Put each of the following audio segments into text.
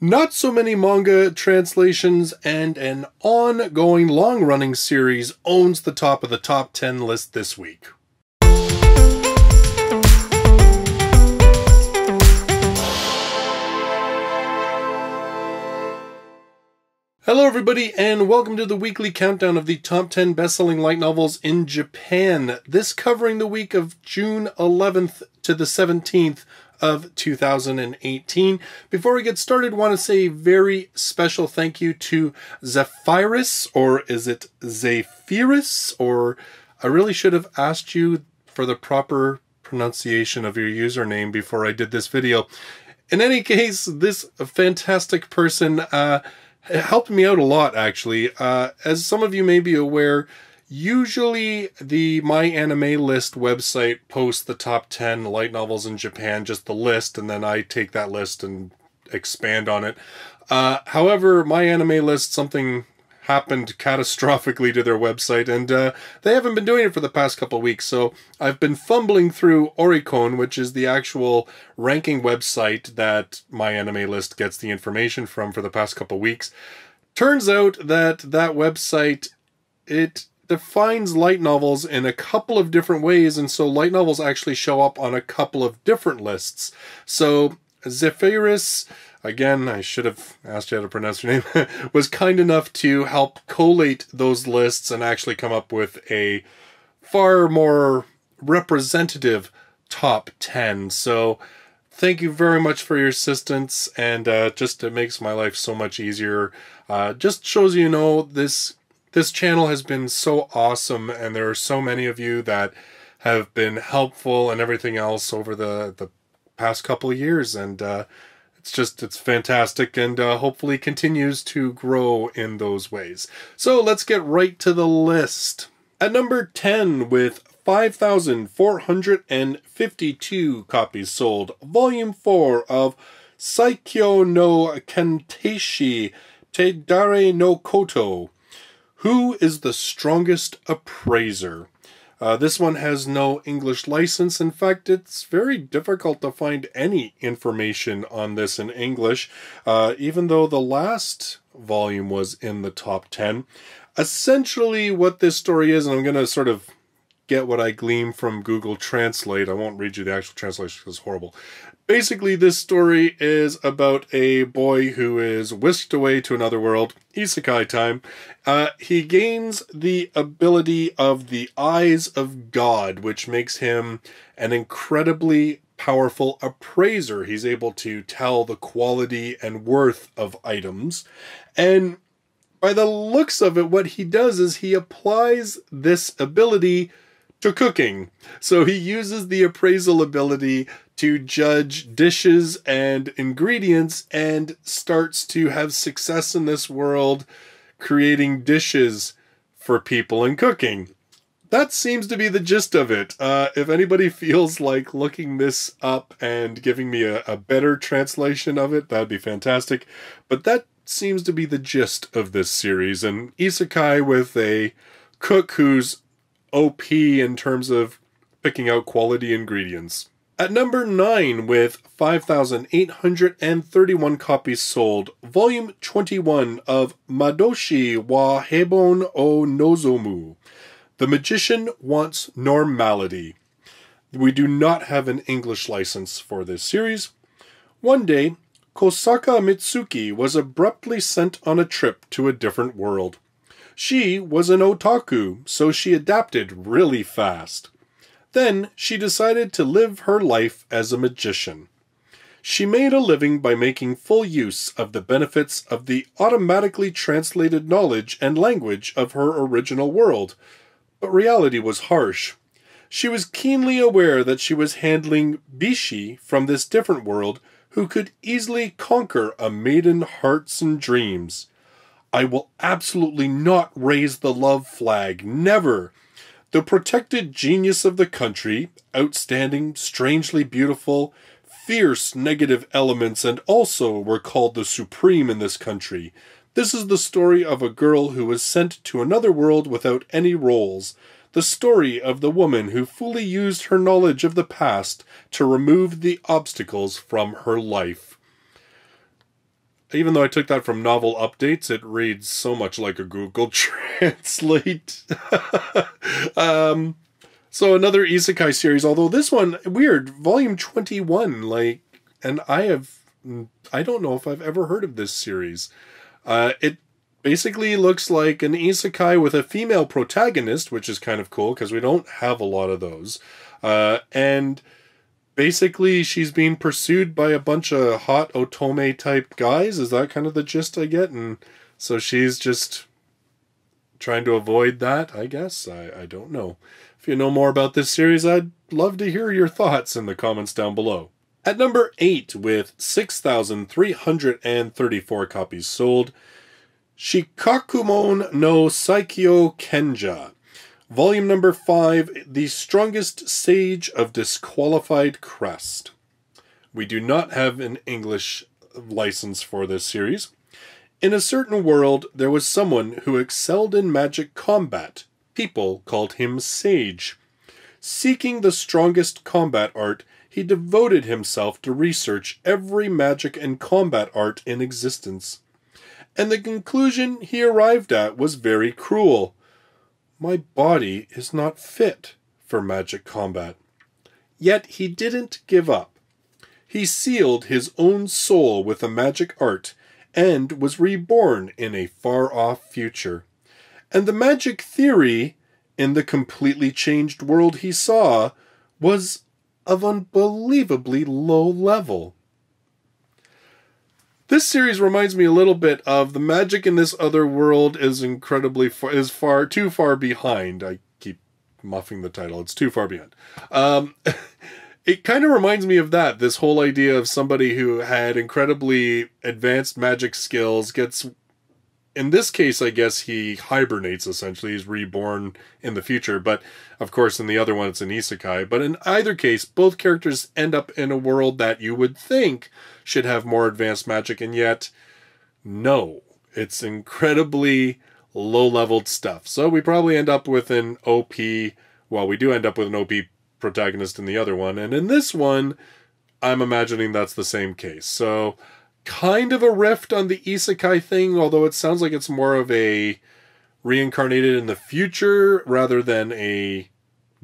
Not so many manga translations and an ongoing long-running series owns the top of the top 10 list this week. Hello everybody and welcome to the weekly countdown of the top 10 best-selling light novels in Japan. This covering the week of June 11th to the 17th of 2018. Before we get started, I want to say a very special thank you to Zephyris, or is it Zephyris? Or I really should have asked you for the proper pronunciation of your username before I did this video. In any case, this fantastic person helped me out a lot, actually. As some of you may be aware, usually the My Anime List website posts the top 10 light novels in Japan, just the list, and then I take that list and expand on it. However, My Anime List, something happened catastrophically to their website, and they haven't been doing it for the past couple of weeks, so I've been fumbling through Oricon, which is the actual ranking website that My Anime List gets the information from for the past couple of weeks. Turns out that that website, it defines light novels in a couple of different ways, and so light novels actually show up on a couple of different lists. So Zephyris, again, I should have asked you how to pronounce your name, was kind enough to help collate those lists and actually come up with a far more representative top 10. So thank you very much for your assistance, and just it makes my life so much easier. Just shows you know this channel has been so awesome, and there are so many of you that have been helpful and everything else over the past couple of years, and it's fantastic, and hopefully continues to grow in those ways. So let's get right to the list. At number 10, with 5,452 copies sold, Volume 4 of Saikyou no kanteishi Teidare no Koto. Who is the Strongest Appraiser? This one has no English license. In fact, it's very difficult to find any information on this in English, even though the last volume was in the top 10. Essentially what this story is, and I'm going to sort of get what I glean from Google Translate. I won't read you the actual translation because it's horrible. Basically, this story is about a boy who is whisked away to another world, isekai time. He gains the ability of the Eyes of God, which makes him an incredibly powerful appraiser. He's able to tell the quality and worth of items. And by the looks of it, what he does is he applies this ability to cooking. So he uses the appraisal ability to judge dishes and ingredients and starts to have success in this world creating dishes for people and cooking. That seems to be the gist of it. If anybody feels like looking this up and giving me a better translation of it, that'd be fantastic. But that seems to be the gist of this series. An isekai with a cook who's OP in terms of picking out quality ingredients. At number 9, with 5,831 copies sold, Volume 21 of Madoushi wa heibon o nozomu. The Magician Wants Normality. We do not have an English license for this series. One day, Kosaka Mitsuki was abruptly sent on a trip to a different world. She was an otaku, so she adapted really fast. Then she decided to live her life as a magician. She made a living by making full use of the benefits of the automatically translated knowledge and language of her original world. But reality was harsh. She was keenly aware that she was handling bishi from this different world who could easily conquer a maiden hearts and dreams. I will absolutely not raise the love flag, never. The protected genius of the country, outstanding, strangely beautiful, fierce negative elements, and also were called the supreme in this country. This is the story of a girl who was sent to another world without any roles. The story of the woman who fully used her knowledge of the past to remove the obstacles from her life. even though I took that from Novel Updates, it reads so much like a Google Translate. So another isekai series, although this one, weird, volume 21, like, and I don't know if I've ever heard of this series. It basically looks like an isekai with a female protagonist, which is kind of cool, because we don't have a lot of those. And basically, she's being pursued by a bunch of hot otome type guys. Is that kind of the gist I get? And so she's just trying to avoid that, I guess. I don't know. If you know more about this series, I'd love to hear your thoughts in the comments down below. At number 8, with 6,334 copies sold, Shikkakumon no Saikyou Kenja. Volume number 5, The Strongest Sage of Disqualified Crest. We do not have an English license for this series. In a certain world, there was someone who excelled in magic combat. People called him Sage. Seeking the strongest combat art, he devoted himself to research every magic and combat art in existence. And the conclusion he arrived at was very cruel. My body is not fit for magic combat. Yet he didn't give up. He sealed his own soul with a magic art and was reborn in a far-off future. And the magic theory in the completely changed world he saw was of unbelievably low level. This series reminds me a little bit of the magic in this other world is too far behind. I keep muffing the title. It's too far behind. It kind of reminds me of that. This whole idea of somebody who had incredibly advanced magic skills gets, in this case, I guess he hibernates essentially. He's reborn in the future. But of course, in the other one, it's an isekai. But in either case, both characters end up in a world that you would think should have more advanced magic, and yet, no. It's incredibly low-leveled stuff. So we probably end up with an OP, well, we do end up with an OP protagonist in the other one, and in this one, I'm imagining that's the same case. So, kind of a rift on the isekai thing, although it sounds like it's more of a reincarnated in the future rather than a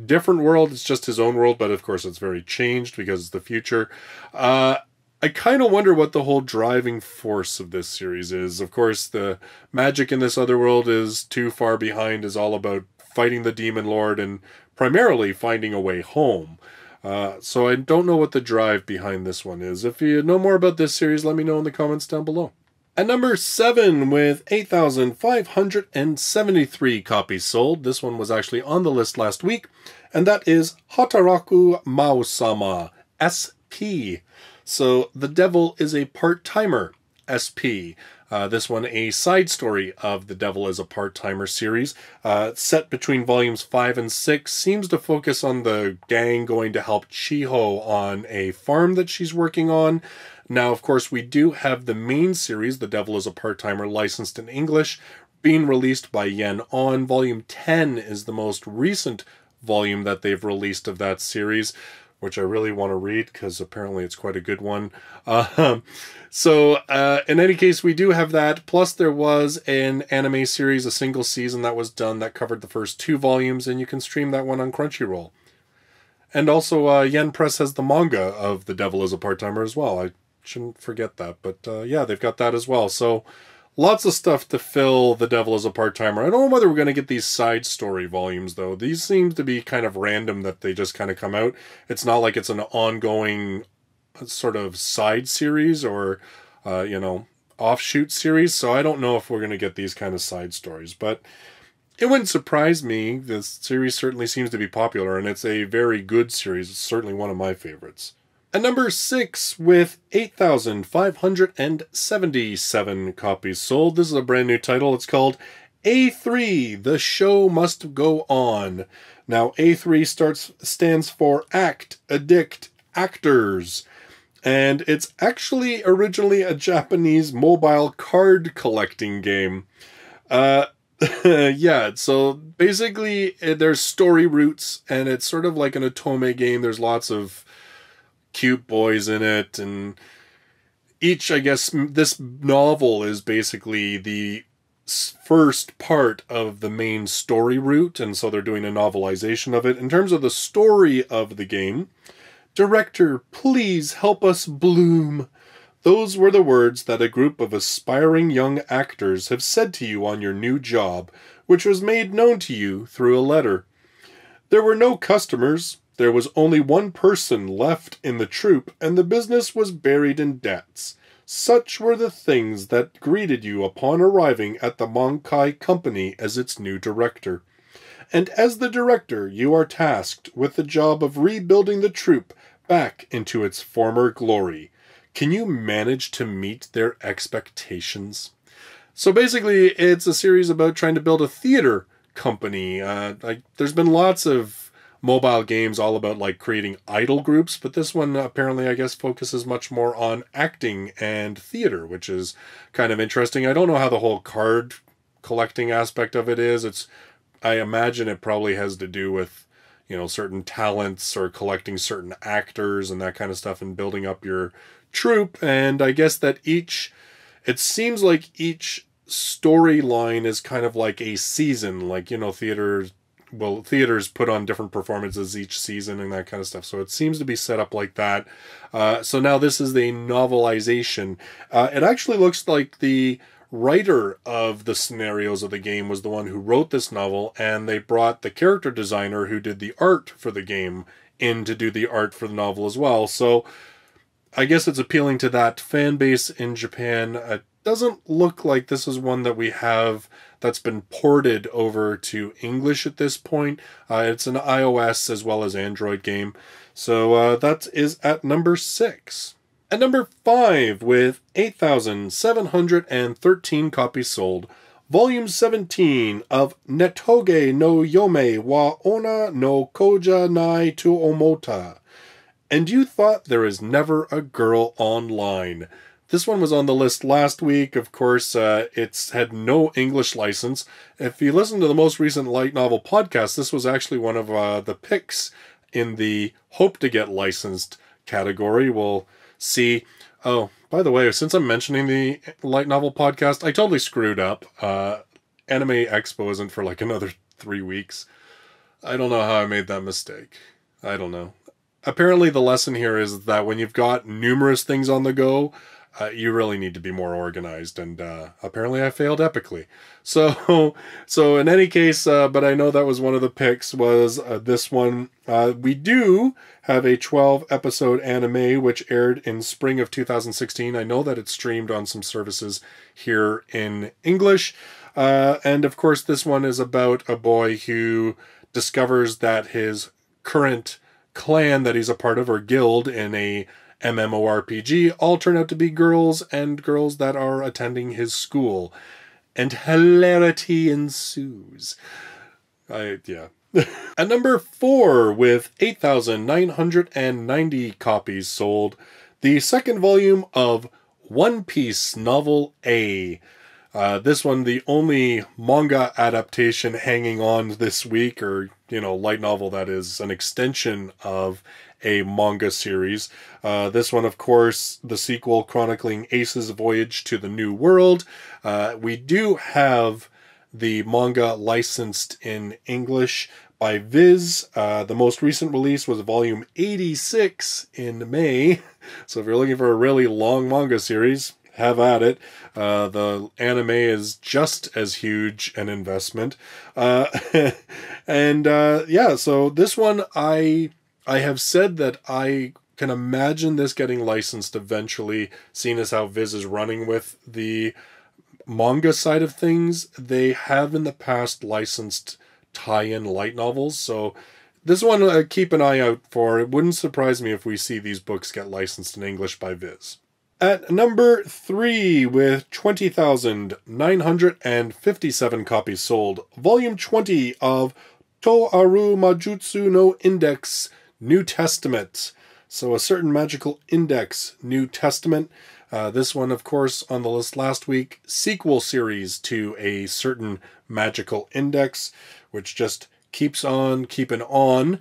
different world. It's just his own world, but of course it's very changed because it's the future. I kind of wonder what the whole driving force of this series is. Of course, the magic in this other world is too far behind, is all about fighting the demon lord and primarily finding a way home. So I don't know what the drive behind this one is. If you know more about this series, let me know in the comments down below. At number 7, with 8,573 copies sold, this one was actually on the list last week, and that is Hataraku Maou-sama, SP. So, The Devil is a Part-Timer, SP. This one, a side story of The Devil is a Part-Timer series. Set between volumes 5 and 6, seems to focus on the gang going to help Chiho on a farm that she's working on. Now, of course, we do have the main series, The Devil is a Part-Timer, licensed in English, being released by Yen On. Volume 10 is the most recent volume that they've released of that series, which I really want to read because apparently it's quite a good one. In any case, we do have that. Plus, there was an anime series, a single season that was done that covered the first 2 volumes, and you can stream that one on Crunchyroll. And also, Yen Press has the manga of The Devil is a Part-Timer as well. I shouldn't forget that. But yeah, they've got that as well. So, lots of stuff to fill The Devil is a Part-Timer. I don't know whether we're going to get these side story volumes, though. These seem to be kind of random that they just kind of come out. It's not like it's an ongoing sort of side series or, offshoot series. So I don't know if we're going to get these kind of side stories. But it wouldn't surprise me. This series certainly seems to be popular, and it's a very good series. It's certainly one of my favorites. At number 6, with 8,577 copies sold, this is a brand new title. It's called A3, The Show Must Go On. Now, A3 stands for Act, Addict, Actors. And it's actually originally a Japanese mobile card collecting game. Yeah, so basically there's story roots, and it's sort of like an otome game. There's lots of cute boys in it, and I guess, this novel is basically the first part of the main story route, and so they're doing a novelization of it. In terms of the story of the game, "Director, please help us bloom." Those were the words that a group of aspiring young actors have said to you on your new job, which was made known to you through a letter. There were no customers. There was only one person left in the troupe, and the business was buried in debts. Such were the things that greeted you upon arriving at the Mankai Company as its new director. And as the director, you are tasked with the job of rebuilding the troupe back into its former glory. Can you manage to meet their expectations? So basically, it's a series about trying to build a theater company. There's been lots of mobile games all about like creating idol groups, but this one apparently, I guess, focuses much more on acting and theater, which is kind of interesting. I don't know how the whole card collecting aspect of it is. I imagine it probably has to do with, you know, certain talents or collecting certain actors and that kind of stuff and building up your troupe. And I guess that it seems like each storyline is kind of like a season, like, you know, theaters put on different performances each season and that kind of stuff. So it seems to be set up like that. So now this is the novelization. It actually looks like the writer of the scenarios of the game was the one who wrote this novel, and they brought the character designer who did the art for the game in to do the art for the novel as well. So I guess it's appealing to that fan base in Japan. It doesn't look like this is one that we have that's been ported over to English at this point. It's an iOS as well as Android game. So that is at number 6. At number 5, with 8,713 copies sold, Volume 17 of Netoge no Yome wa onna no koja nai to ommota. And you thought there is never a girl online. This one was on the list last week. Of course, it's had no English license. If you listen to the most recent light novel podcast, this was actually one of the picks in the hope to get licensed category. We'll see. Oh, by the way, since I'm mentioning the light novel podcast, I totally screwed up. Anime Expo isn't for like another 3 weeks. I don't know how I made that mistake. I don't know. Apparently the lesson here is that when you've got numerous things on the go, you really need to be more organized, and apparently I failed epically. So in any case, but I know that was one of the picks, was this one. We do have a 12-episode anime, which aired in spring of 2016. I know that it's streamed on some services here in English. And of course, this one is about a boy who discovers that his current clan that he's a part of, or guild in a MMORPG, all turn out to be girls, and girls that are attending his school. And hilarity ensues. Yeah. At number 4, with 8,990 copies sold, the second volume of One Piece Novel A. This one, the only manga adaptation hanging on this week, or, you know, light novel that is an extension of a manga series. This one, of course, the sequel chronicling Ace's voyage to the New World. We do have the manga licensed in English by Viz. The most recent release was volume 86 in May. So if you're looking for a really long manga series, have at it. The anime is just as huge an investment. And yeah, so this one, I have said that I can imagine this getting licensed eventually, seeing as how Viz is running with the manga side of things. They have in the past licensed tie-in light novels, so this one keep an eye out for. It wouldn't surprise me if we see these books get licensed in English by Viz. At number 3, with 20,957 copies sold, Volume 20 of Toaru Majutsu no Index New Testament. So a certain magical index, New Testament. This one, of course, on the list last week, sequel series to a certain magical index, which just keeps on keeping on.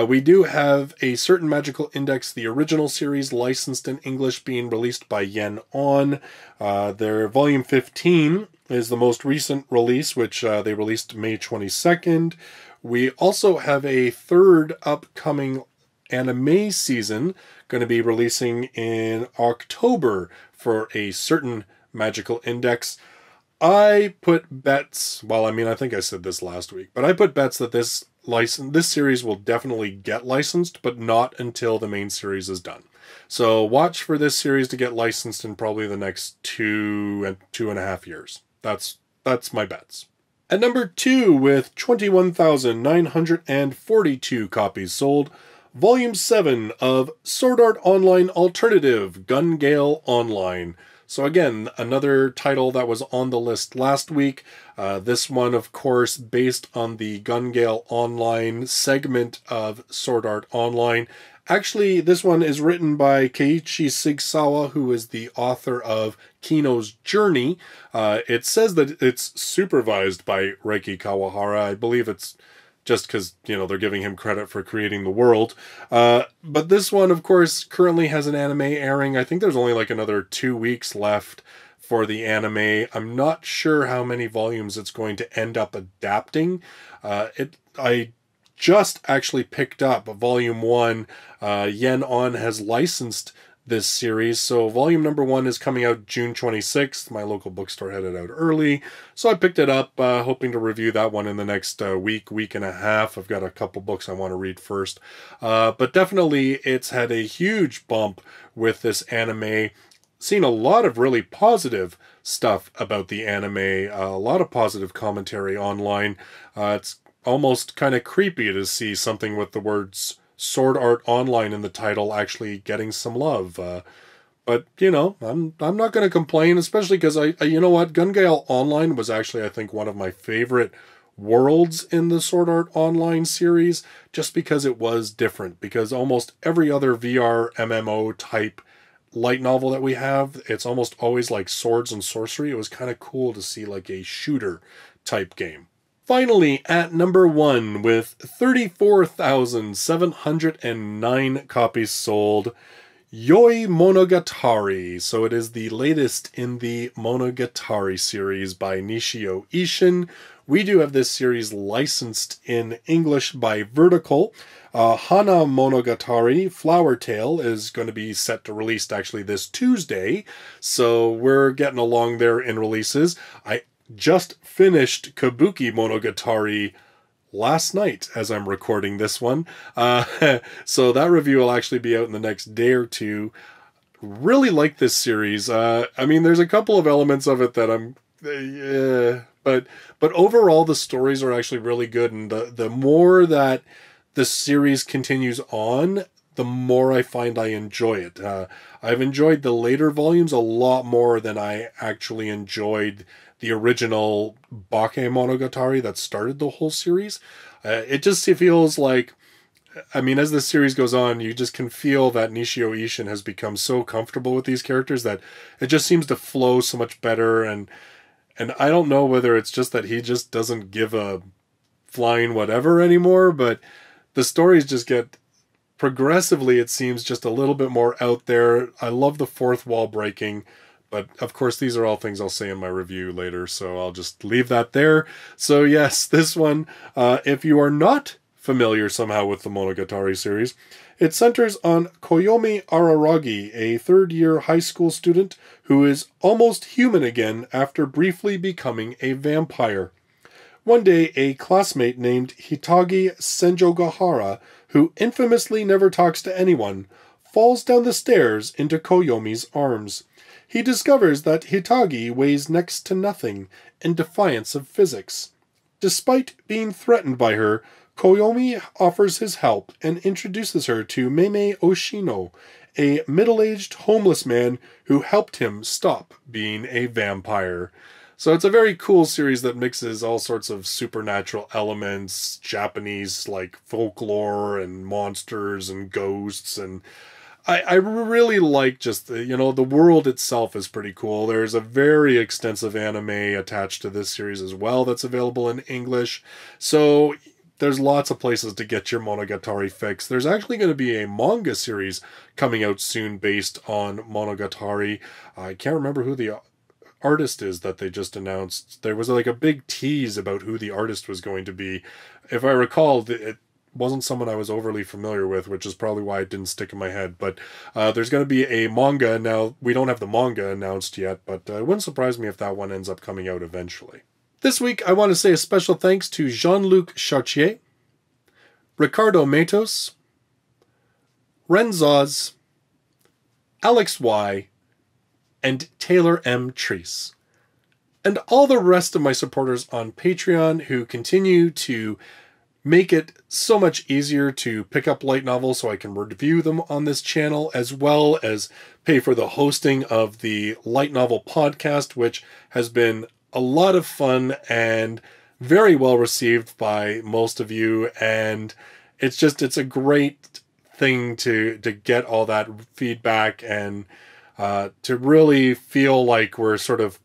We do have a certain magical index, the original series, licensed in English, being released by Yen On. Their volume 15 is the most recent release, which they released May 22nd. We also have a third upcoming anime season going to be releasing in October for a certain magical index. I put bets, well, I mean, I think I said this last week, but I put bets that this series will definitely get licensed, but not until the main series is done. So watch for this series to get licensed in probably the next 2.5 years. That's my bets. At number 2, with 21,942 copies sold, Volume 7 of Sword Art Online Alternative, Gun Gale Online. So again, another title that was on the list last week. This one, of course, based on the Gun Gale Online segment of Sword Art Online. Actually, this one is written by Keiichi Sigsawa, who is the author of Kino's Journey. It says that it's supervised by Reiki Kawahara. I believe it's just because, you know, they're giving him credit for creating the world. But this one, of course, currently has an anime airing. I think there's only like another 2 weeks left for the anime. I'm not sure how many volumes it's going to end up adapting. I just actually picked up Volume 1. Yen On has licensed this series. So volume number 1 is coming out June 26th. My local bookstore had it out early. So I picked it up, hoping to review that one in the next week and a half. I've got a couple books I want to read first. But definitely it's had a huge bump with this anime. Seen a lot of really positive stuff about the anime. A lot of positive commentary online. It's almost kind of creepy to see something with the words Sword Art Online in the title actually getting some love. But, you know, I'm not going to complain, especially because you know what, Gun Gale Online was actually, I think, one of my favorite worlds in the Sword Art Online series, just because it was different. Because almost every other VR MMO type light novel that we have, it's almost always like swords and sorcery. It was kind of cool to see like a shooter type game. Finally, at number 1, with 34,709 copies sold, Yoi Monogatari. So it is the latest in the Monogatari series by Nishio Ishin. We do have this series licensed in English by Vertical. Hana Monogatari, Flower Tale, is going to be set to release actually this Tuesday. So we're getting along there in releases. I just finished Kabuki Monogatari last night as I'm recording this one. So that review will actually be out in the next day or two. Really like this series. I mean, there's a couple of elements of it that I'm... but overall, the stories are actually really good. And the more that the series continues on, the more I find I enjoy it. I've enjoyed the later volumes a lot more than I actually enjoyed the original Bake Monogatari that started the whole series. It just feels like, I mean, as the series goes on, you just can feel that Nishio Ishin has become so comfortable with these characters that it just seems to flow so much better. And I don't know whether it's just that he just doesn't give a flying whatever anymore, but the stories just get progressively, it seems, just a little bit more out there. I love the fourth wall breaking. But, of course, these are all things I'll say in my review later, so I'll just leave that there. So, yes, this one, if you are not familiar somehow with the Monogatari series, it centers on Koyomi Araragi, a third-year high school student who is almost human again after briefly becoming a vampire. One day, a classmate named Hitagi Senjogahara, who infamously never talks to anyone, falls down the stairs into Koyomi's arms. He discovers that Hitagi weighs next to nothing, in defiance of physics. Despite being threatened by her, Koyomi offers his help and introduces her to Meme Oshino, a middle-aged homeless man who helped him stop being a vampire. So it's a very cool series that mixes all sorts of supernatural elements, Japanese like folklore and monsters and ghosts, and I really like just the, you know, the world itself is pretty cool. There's a very extensive anime attached to this series as well that's available in English. So there's lots of places to get your Monogatari fix. There's actually going to be a manga series coming out soon based on Monogatari. I can't remember who the artist is that they just announced. There was like a big tease about who the artist was going to be. If I recall, it wasn't someone I was overly familiar with, which is probably why it didn't stick in my head. But there's going to be a manga. Now, we don't have the manga announced yet, but it wouldn't surprise me if that one ends up coming out eventually. This week, I want to say a special thanks to Jean-Luc Chartier, Ricardo Matos, Renzoz, Alex Y, and Taylor M. Treese, and all the rest of my supporters on Patreon who continue to make it so much easier to pick up light novels so I can review them on this channel, as well as pay for the hosting of the light novel podcast, which has been a lot of fun and very well received by most of you. And it's a great thing to get all that feedback and to really feel like we're sort of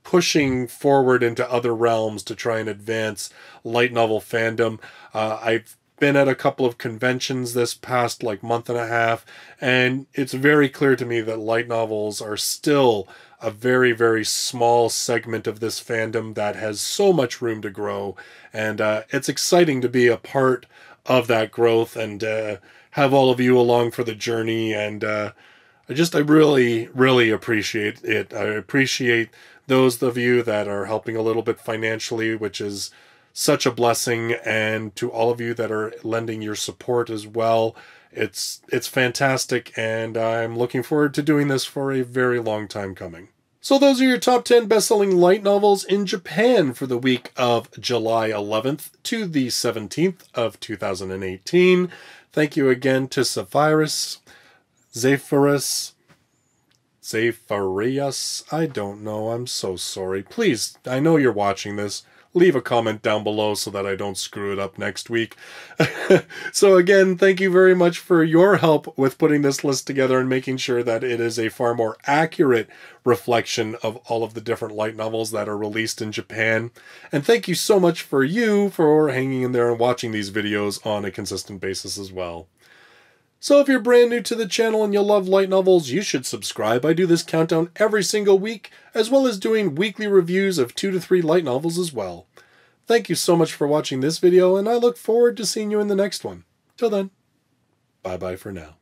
pushing forward into other realms to try and advance light novel fandom. I've been at a couple of conventions this past month and a half, and it's very clear to me that light novels are still a very, very small segment of this fandom that has so much room to grow. And it's exciting to be a part of that growth and have all of you along for the journey. And I really, really appreciate it. I appreciate those of you that are helping a little bit financially, which is such a blessing, and to all of you that are lending your support as well. It's fantastic, and I'm looking forward to doing this for a very long time coming. So those are your top 10 best-selling light novels in Japan for the week of July 11th to the 17th of 2018. Thank you again to Zephyris, I don't know, I'm so sorry. Please, I know you're watching this. Leave a comment down below so that I don't screw it up next week. So again, thank you very much for your help with putting this list together and making sure that it is a far more accurate reflection of all of the different light novels that are released in Japan. And thank you so much for hanging in there and watching these videos on a consistent basis as well. So if you're brand new to the channel and you love light novels, you should subscribe. I do this countdown every single week, as well as doing weekly reviews of 2 to 3 light novels as well. Thank you so much for watching this video, and I look forward to seeing you in the next one. Till then, bye-bye for now.